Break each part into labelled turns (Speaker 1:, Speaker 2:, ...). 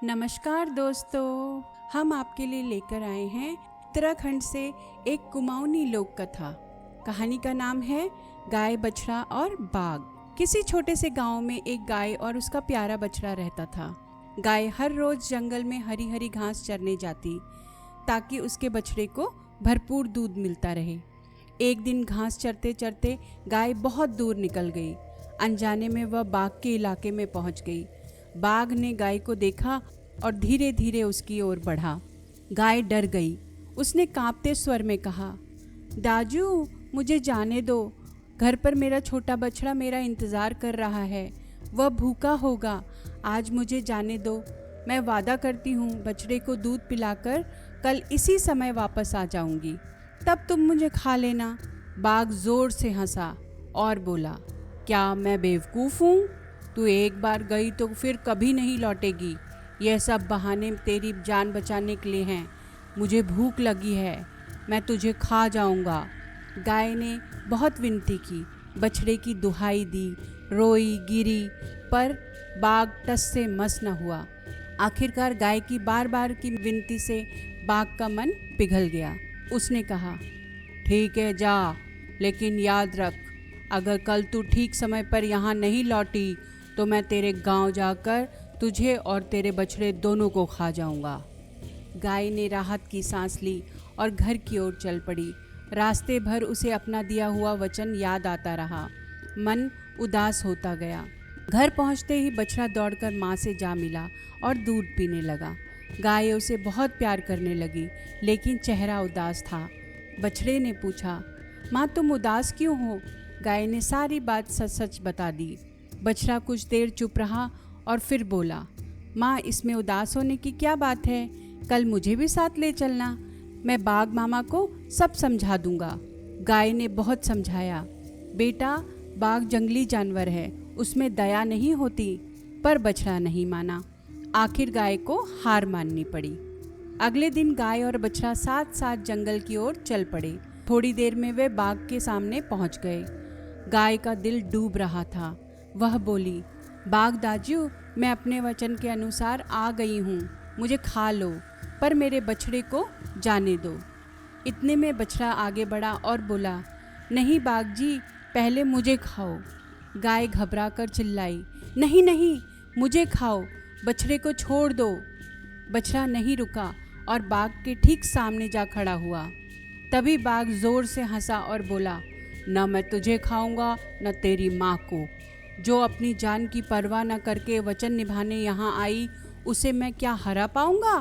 Speaker 1: नमस्कार दोस्तों, हम आपके लिए लेकर आए हैं उत्तराखंड से एक कुमाऊनी लोक कथा। कहानी का नाम है गाय, बछड़ा और बाघ। किसी छोटे से गांव में एक गाय और उसका प्यारा बछड़ा रहता था। गाय हर रोज जंगल में हरी हरी घास चरने जाती ताकि उसके बछड़े को भरपूर दूध मिलता रहे। एक दिन घास चरते चरते गाय बहुत दूर निकल गई। अनजाने में वह बाघ के इलाके में पहुंच गई। बाघ ने गाय को देखा और धीरे धीरे उसकी ओर बढ़ा। गाय डर गई। उसने कांपते स्वर में कहा, दाजू मुझे जाने दो, घर पर मेरा छोटा बछड़ा मेरा इंतज़ार कर रहा है। वह भूखा होगा, आज मुझे जाने दो। मैं वादा करती हूँ बछड़े को दूध पिलाकर कल इसी समय वापस आ जाऊँगी, तब तुम मुझे खा लेना। बाघ ज़ोर से हंसा और बोला, क्या मैं बेवकूफ़ हूँ? तू एक बार गई तो फिर कभी नहीं लौटेगी। यह सब बहाने तेरी जान बचाने के लिए हैं। मुझे भूख लगी है, मैं तुझे खा जाऊंगा। गाय ने बहुत विनती की, बछड़े की दुहाई दी, रोई गिरी, पर बाघ टस से मस न हुआ। आखिरकार गाय की बार बार की विनती से बाघ का मन पिघल गया। उसने कहा, ठीक है जा, लेकिन याद रख, अगर कल तू ठीक समय पर यहाँ नहीं लौटी तो मैं तेरे गांव जाकर तुझे और तेरे बछड़े दोनों को खा जाऊंगा। गाय ने राहत की सांस ली और घर की ओर चल पड़ी। रास्ते भर उसे अपना दिया हुआ वचन याद आता रहा। मन उदास होता गया। घर पहुंचते ही बछड़ा दौड़कर माँ से जा मिला और दूध पीने लगा। गाय उसे बहुत प्यार करने लगी, लेकिन चेहरा उदास था। बछड़े ने पूछा, माँ तुम उदास क्यों हो? गाय ने सारी बात सच सच बता दी। बछड़ा कुछ देर चुप रहा और फिर बोला, माँ इसमें उदास होने की क्या बात है? कल मुझे भी साथ ले चलना, मैं बाघ मामा को सब समझा दूंगा। गाय ने बहुत समझाया, बेटा बाघ जंगली जानवर है, उसमें दया नहीं होती। पर बछड़ा नहीं माना। आखिर गाय को हार माननी पड़ी। अगले दिन गाय और बछड़ा साथ साथ जंगल की ओर चल पड़े। थोड़ी देर में वे बाघ के सामने पहुंच गए। गाय का दिल डूब रहा था। वह बोली, बाघ दाजू मैं अपने वचन के अनुसार आ गई हूँ, मुझे खा लो, पर मेरे बछड़े को जाने दो। इतने में बछड़ा आगे बढ़ा और बोला, नहीं बाघ जी, पहले मुझे खाओ। गाय घबरा कर चिल्लाई, नहीं नहीं मुझे खाओ, बछड़े को छोड़ दो। बछड़ा नहीं रुका और बाघ के ठीक सामने जा खड़ा हुआ। तभी बाघ जोर से हंसा और बोला, न मैं तुझे खाऊंगा न तेरी माँ को। जो अपनी जान की परवाह न करके वचन निभाने यहाँ आई, उसे मैं क्या हरा पाऊंगा?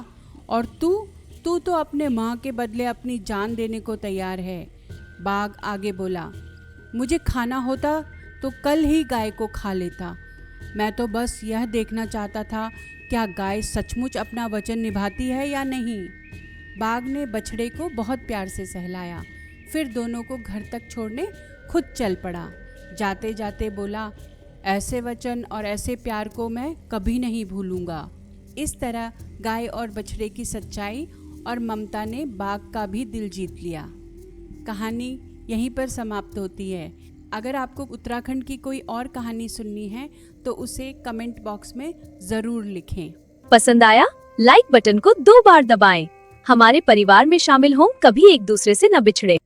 Speaker 1: और तू तो अपने माँ के बदले अपनी जान देने को तैयार है। बाघ आगे बोला, मुझे खाना होता तो कल ही गाय को खा लेता। मैं तो बस यह देखना चाहता था क्या गाय सचमुच अपना वचन निभाती है या नहीं। बाघ ने बछड़े को बहुत प्यार से सहलाया, फिर दोनों को घर तक छोड़ने खुद चल पड़ा। जाते जाते बोला, ऐसे वचन और ऐसे प्यार को मैं कभी नहीं भूलूंगा। इस तरह गाय और बछड़े की सच्चाई और ममता ने बाघ का भी दिल जीत लिया। कहानी यहीं पर समाप्त होती है। अगर आपको उत्तराखंड की कोई और कहानी सुननी है तो उसे कमेंट बॉक्स में ज़रूर लिखें।
Speaker 2: पसंद आया? लाइक बटन को 2 बार दबाएं। हमारे परिवार में शामिल हों, कभी एक दूसरे से न बिछड़े।